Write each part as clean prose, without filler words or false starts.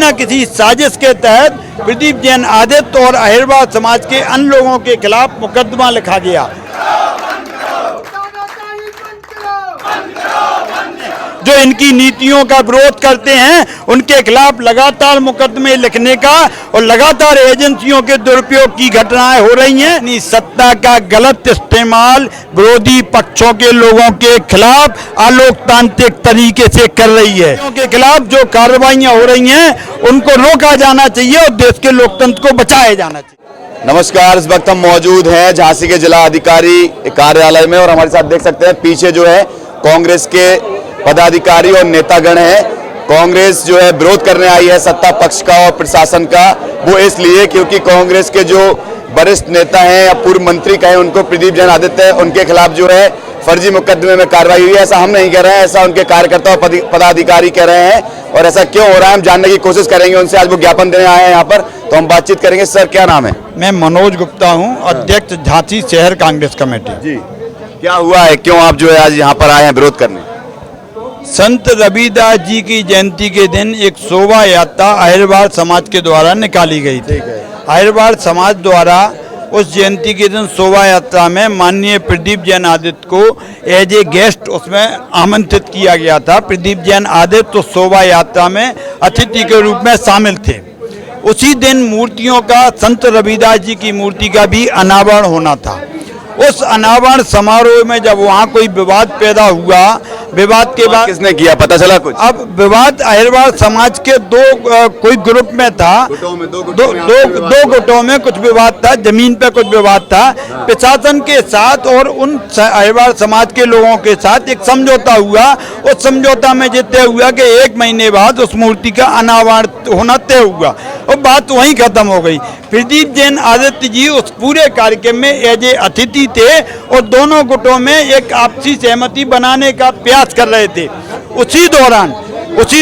न किसी साजिश के तहत प्रदीप जैन आदित्य और अहिरवार समाज के अन्य लोगों के खिलाफ मुकदमा लिखा गया। जो इनकी नीतियों का विरोध करते हैं उनके खिलाफ लगातार मुकदमे लिखने का और लगातार एजेंसियों के दुरुपयोग की घटनाएं हो रही हैं। अपनी सत्ता का गलत इस्तेमाल विरोधी पक्षों के लोगों के खिलाफ अलोकतांत्रिक तरीके से कर रही है। उनके खिलाफ जो कार्रवाइयां हो रही हैं उनको रोका जाना चाहिए और देश के लोकतंत्र को बचाया जाना चाहिए। नमस्कार, इस वक्त हम मौजूद हैं झांसी के जिला अधिकारी कार्यालय में और हमारे साथ देख सकते हैं पीछे जो है कांग्रेस के पदाधिकारी और नेतागण हैं। कांग्रेस जो है विरोध करने आई है सत्ता पक्ष का और प्रशासन का, वो इसलिए क्योंकि कांग्रेस के जो वरिष्ठ नेता हैं या पूर्व मंत्री कहें उनको प्रदीप जैन आदित्य, उनके खिलाफ जो है फर्जी मुकदमे में कार्रवाई हुई है। ऐसा हम नहीं कह रहे हैं, ऐसा उनके कार्यकर्ता और पदाधिकारी कह रहे हैं। और ऐसा क्यों हो रहा है हम जानने की कोशिश करेंगे उनसे। आज वो ज्ञापन देने आए हैं यहाँ पर, तो हम बातचीत करेंगे। सर क्या नाम है? मैं मनोज गुप्ता हूँ, अध्यक्ष झांसी शहर कांग्रेस कमेटी। जी, क्या हुआ है, क्यों आप जो है आज यहाँ पर आए हैं विरोध करने? संत रविदास जी की जयंती के दिन एक शोभा यात्रा अहिरवार समाज के द्वारा निकाली गई थी। अहिरवार समाज द्वारा उस जयंती के दिन शोभा यात्रा में माननीय प्रदीप जैन आदित्य को एज ए गेस्ट उसमें आमंत्रित किया गया था। प्रदीप जैन आदित्य उस शोभा यात्रा में अतिथि के रूप में शामिल थे। उसी दिन मूर्तियों का, संत रविदास जी की मूर्ति का भी अनावरण होना था। उस अनावरण समारोह में जब वहाँ कोई विवाद पैदा हुआ, विवाद के बाद किसने किया पता चला कुछ? अब विवाद अहिरवार समाज के कोई ग्रुप में था, दो गुटों में कुछ विवाद था, जमीन पे कुछ विवाद था। प्रशासन के साथ और उन अहिरवार समाज के लोगों के साथ एक समझौता हुआ। उस समझौता में ये तय हुआ कि 1 महीने बाद उस मूर्ति का अनावरण होना तय हुआ और बात वहीं खत्म हो गई। प्रदीप जैन आदित्य जी उस पूरे कार्यक्रम में एज ए अतिथि थे और दोनों गुटों में एक आपसी सहमति बनाने का प्रयास कर रहे थे। उसी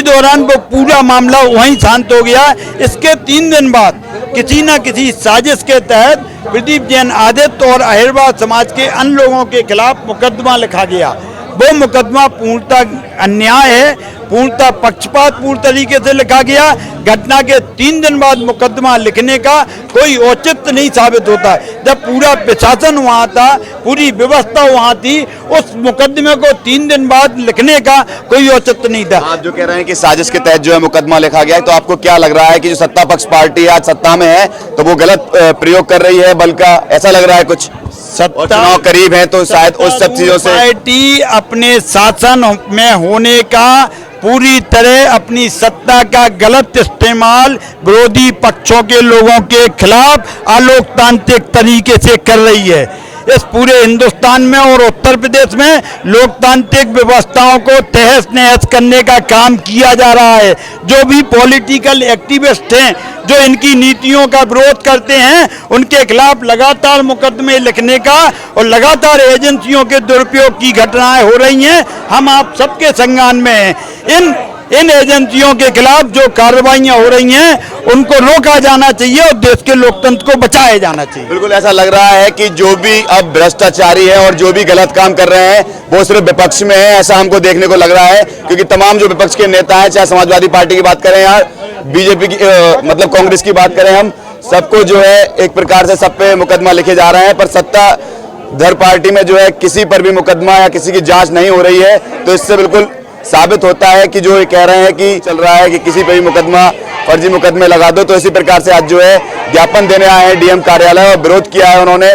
दौरान वो पूरा मामला वहीं शांत हो गया। इसके 3 दिन बाद किसी न किसी साजिश के तहत प्रदीप जैन आदित्य और अहिरवार समाज के अन्य लोगों के खिलाफ मुकदमा लिखा गया। वो मुकदमा पूर्णतः अन्याय है, पूर्णतः पक्षपातपूर्ण तरीके से लिखा गया। घटना के 3 दिन बाद मुकदमा लिखने का कोई औचित्य नहीं साबित होता। जब पूरा प्रशासन वहाँ था, पूरी व्यवस्था वहाँ थी, उस मुकदमे को 3 दिन बाद लिखने का कोई औचित्य नहीं था। आप जो कह रहे हैं कि साजिश के तहत जो है मुकदमा लिखा गया है, तो आपको क्या लग रहा है कि जो सत्ता पक्ष पार्टी आज सत्ता में है तो वो गलत प्रयोग कर रही है बल का, ऐसा लग रहा है कुछ? और चुनाव करीब है तो शायद उस सब चीजों से पार्टी अपने शासन में होने का पूरी तरह अपनी सत्ता का गलत इस्तेमाल विरोधी पक्षों के लोगों के खिलाफ अलोकतांत्रिक तरीके से कर रही है। इस पूरे हिंदुस्तान में और उत्तर प्रदेश में लोकतांत्रिक व्यवस्थाओं को तहस नहस करने का काम किया जा रहा है। जो भी पॉलिटिकल एक्टिविस्ट हैं जो इनकी नीतियों का विरोध करते हैं उनके खिलाफ लगातार मुकदमे लिखने का और लगातार एजेंसियों के दुरुपयोग की घटनाएं हो रही हैं। हम आप सबके संज्ञान में हैं। इन एजेंसियों के खिलाफ जो कार्रवाइयां हो रही हैं उनको रोका जाना चाहिए और देश के लोकतंत्र को बचाया जाना चाहिए। बिल्कुल ऐसा लग रहा है कि जो भी अब भ्रष्टाचारी है और जो भी गलत काम कर रहे हैं वो सिर्फ विपक्ष में है, ऐसा हमको देखने को लग रहा है। क्योंकि तमाम जो विपक्ष के नेता हैं, चाहे समाजवादी पार्टी की बात करें या बीजेपी की मतलब कांग्रेस की बात करें, हम सबको जो है एक प्रकार से सब पे मुकदमा लिखे जा रहे हैं। पर सत्ताधारी पार्टी में जो है किसी पर भी मुकदमा या किसी की जाँच नहीं हो रही है। तो इससे बिल्कुल साबित होता है कि जो ये कह रहे हैं कि चल रहा है कि किसी पे भी मुकदमा, फर्जी मुकदमे लगा दो। तो इसी प्रकार से आज जो है ज्ञापन देने आए हैं डीएम कार्यालय और विरोध किया है उन्होंने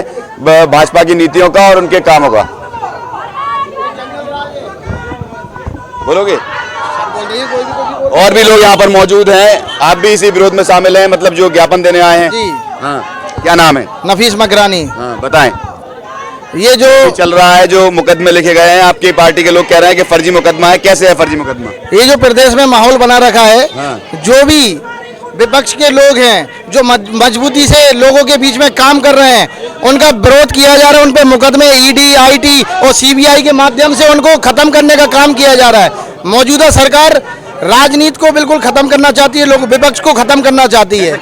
भाजपा की नीतियों का और उनके कामों का। बोलोगे? और भी लोग यहाँ पर मौजूद हैं, आप भी इसी विरोध में शामिल हैं, मतलब जो ज्ञापन देने आए हैं? जी हाँ, क्या नाम है? नफीस मकरानी। हाँ, बताएं। ये जो चल रहा है, जो मुकदमे लिखे गए हैं, आपकी पार्टी के लोग कह रहे हैं कि फर्जी मुकदमा है। कैसे है फर्जी मुकदमा? ये जो प्रदेश में माहौल बना रखा है, हाँ। जो भी विपक्ष के लोग हैं जो मजबूती से लोगों के बीच में काम कर रहे हैं, उनका विरोध किया जा रहा है। उन पे मुकदमे ईडी, आईटी और सीबीआई के माध्यम से उनको खत्म करने का काम किया जा रहा है। मौजूदा सरकार राजनीति को बिल्कुल खत्म करना चाहती है, लोग विपक्ष को खत्म करना चाहती है।